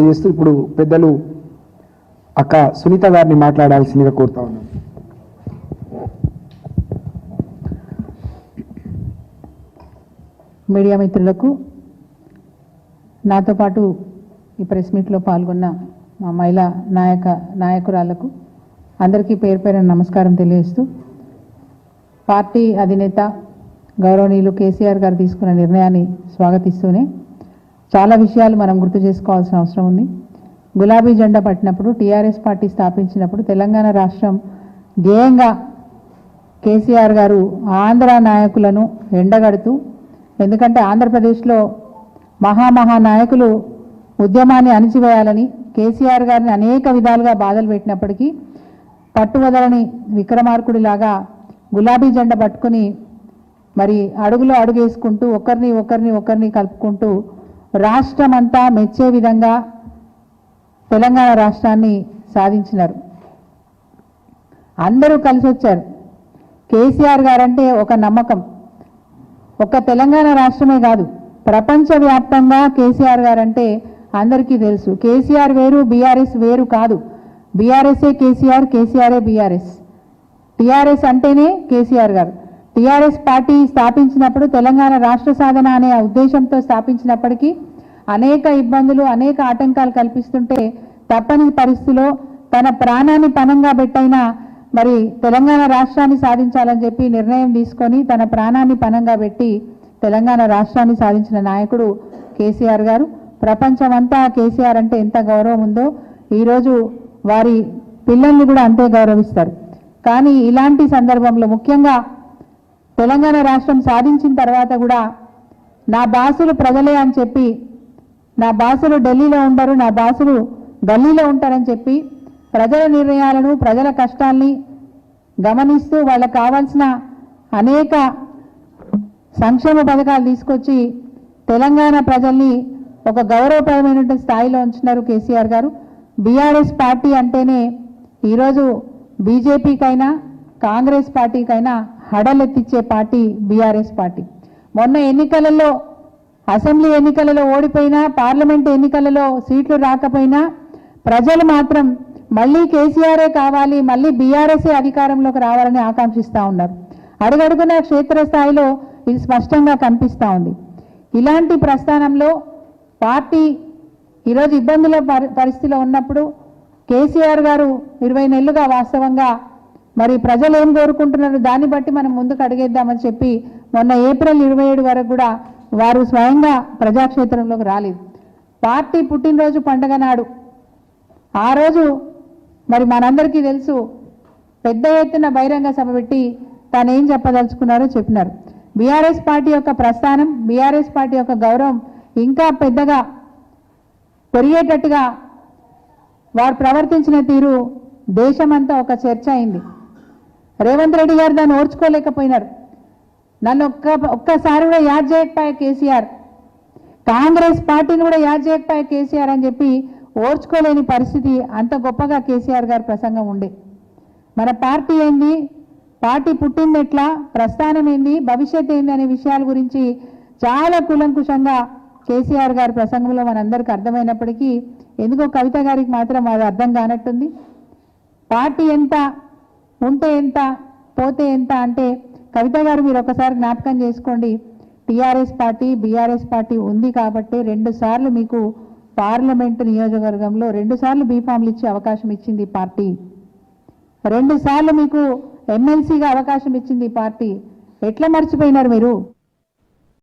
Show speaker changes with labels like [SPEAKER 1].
[SPEAKER 1] చేస్తూ ఇప్పుడు పెద్దలు అక్క సునీత గారిని మాట్లాడాల్సిందిగా కోరుతా ఉన్నాను.
[SPEAKER 2] మీడియా మిత్రులకు, నాతో పాటు ఈ ప్రెస్ మీట్లో పాల్గొన్న మా మహిళా నాయకురాళ్లకు అందరికీ పేరు పేరున నమస్కారం తెలియజేస్తూ, పార్టీ అధినేత గౌరవనీయులు కేసీఆర్ గారు తీసుకున్న నిర్ణయాన్ని స్వాగతిస్తూనే చాలా విషయాలు మనం గుర్తు చేసుకోవాల్సిన అవసరం ఉంది. గులాబీ జెండా పట్టినప్పుడు, టీఆర్ఎస్ పార్టీ స్థాపించినప్పుడు తెలంగాణ రాష్ట్రం ధ్యేయంగా కేసీఆర్ గారు ఆంధ్ర నాయకులను ఎండగడుతూ, ఎందుకంటే ఆంధ్రప్రదేశ్లో మహానాయకులు ఉద్యమాన్ని అణిచివేయాలని కేసీఆర్ గారిని అనేక విధాలుగా బాధలు పెట్టినప్పటికీ పట్టువదలని విక్రమార్కుడిలాగా గులాబీ జెండా పట్టుకుని మరి అడుగులో అడుగేసుకుంటూ ఒకరిని కలుపుకుంటూ రాష్ట్రమంతా మెచ్చే విధంగా తెలంగాణ రాష్ట్రాన్ని సాధించినారు. అందరూ కలిసి వచ్చారు. కేసీఆర్ గారంటే ఒక నమ్మకం. ఒక్క తెలంగాణ రాష్ట్రమే కాదు, ప్రపంచవ్యాప్తంగా కేసీఆర్ గారంటే అందరికీ తెలుసు. కేసీఆర్ వేరు, బీఆర్ఎస్ వేరు కాదు. బీఆర్ఎస్ఏ కేసీఆర్, కేసీఆర్ఏ బీఆర్ఎస్. టీఆర్ఎస్ అంటేనే కేసీఆర్ గారు. టీఆర్ఎస్ పార్టీ స్థాపించినప్పుడు తెలంగాణ రాష్ట్ర సాధన అనే ఉద్దేశంతో స్థాపించినప్పటికీ అనేక ఇబ్బందులు, అనేక ఆటంకాలు కల్పిస్తుంటే తప్పని పరిస్థితిలో తన ప్రాణాన్ని పణంగా పెట్టైనా మరి తెలంగాణ రాష్ట్రాన్ని సాధించాలని చెప్పి నిర్ణయం తీసుకొని తన ప్రాణాన్ని పణంగా పెట్టి తెలంగాణ రాష్ట్రాన్ని సాధించిన నాయకుడు కేసీఆర్ గారు. ప్రపంచమంతా కేసీఆర్ అంటే ఎంత గౌరవం ఉందో ఈరోజు వారి పిల్లల్ని కూడా అంతే గౌరవిస్తారు. కానీ ఇలాంటి సందర్భంలో ముఖ్యంగా తెలంగాణ రాష్ట్రం సాధించిన తర్వాత కూడా నా బాసులు ప్రజలే అని చెప్పి, నా బాసులు ఢిల్లీలో ఉండరు, నా బాసులు గల్లీలో ఉంటారని చెప్పి ప్రజల నిర్ణయాలను, ప్రజల కష్టాల్ని గమనిస్తూ వాళ్ళకు కావాల్సిన అనేక సంక్షేమ పథకాలు తీసుకొచ్చి తెలంగాణ ప్రజల్ని ఒక గౌరవప్రదమైన స్థాయిలో ఉంచున్నారు కేసీఆర్ గారు. బీఆర్ఎస్ పార్టీ అంటేనే ఈరోజు బీజేపీకైనా కాంగ్రెస్ పార్టీకైనా హడలెత్తిచ్చే పార్టీ బీఆర్ఎస్ పార్టీ. మొన్న ఎన్నికలలో, అసెంబ్లీ ఎన్నికలలో ఓడిపోయినా, పార్లమెంట్ ఎన్నికలలో సీట్లు రాకపోయినా ప్రజలు మాత్రం మళ్ళీ కేసీఆరే కావాలి, మళ్ళీ బీఆర్ఎస్ఏ అధికారంలోకి రావాలని ఆకాంక్షిస్తూ ఉన్నారు. అడుగడుగున క్షేత్రస్థాయిలో ఇది స్పష్టంగా కనిపిస్తూ ఉంది. ఇలాంటి ప్రస్థానంలో పార్టీ ఈరోజు ఇబ్బందుల పరిస్థితిలో ఉన్నప్పుడు కేసీఆర్ గారు 20 నెలలుగా వాస్తవంగా మరి ప్రజలు ఏం కోరుకుంటున్నారు దాన్ని బట్టి మనం ముందుకు అడిగేద్దామని చెప్పి మొన్న ఏప్రిల్ 27 వరకు కూడా వారు స్వయంగా ప్రజాక్షేత్రంలోకి రాలేదు. పార్టీ పుట్టినరోజు పండుగ నాడు ఆ రోజు మరి మనందరికీ తెలుసు, పెద్ద ఎత్తున బహిరంగ సభ పెట్టి తాను ఏం చెప్పదలుచుకున్నారో చెప్పినారు. బీఆర్ఎస్ పార్టీ యొక్క ప్రస్థానం, బీఆర్ఎస్ పార్టీ యొక్క గౌరవం ఇంకా పెద్దగా పెరిగేటట్టుగా వారు ప్రవర్తించిన తీరు దేశమంతా ఒక చర్చ అయింది. రేవంత్ రెడ్డి గారు దాన్ని ఓర్చుకోలేకపోయినారు. నన్ను ఒక్కసారి కూడా యాద్ చేయకపోయే కేసీఆర్, కాంగ్రెస్ పార్టీని కూడా యాద్ చేయకపోయే కేసీఆర్ అని చెప్పి ఓర్చుకోలేని పరిస్థితి. అంత గొప్పగా కేసీఆర్ గారి ప్రసంగం ఉండే. మన పార్టీ ఏంది, పార్టీ పుట్టింది ఎట్లా, ప్రస్థానం ఏంది, భవిష్యత్ ఏంది అనే విషయాల గురించి చాలా కూలంకుషంగా కేసీఆర్ గారి ప్రసంగంలో మనందరికీ అర్థమైనప్పటికీ ఎందుకో కవిత గారికి మాత్రం అది అర్థం కానట్టుంది. పార్టీ ఎంత, ఉంటే ఎంత, పోతే ఎంత అంటే, కవిత గారు మీరు ఒకసారి జ్ఞాపకం చేసుకోండి, టీఆర్ఎస్ పార్టీ, బీఆర్ఎస్ పార్టీ ఉంది కాబట్టి 2 సార్లు మీకు పార్లమెంటు నియోజకవర్గంలో 2 సార్లు బీఫామ్లు ఇచ్చే అవకాశం ఇచ్చింది ఈ పార్టీ. 2 సార్లు మీకు ఎమ్మెల్సీగా అవకాశం ఇచ్చింది ఈ పార్టీ. ఎట్లా మర్చిపోయినారు మీరు?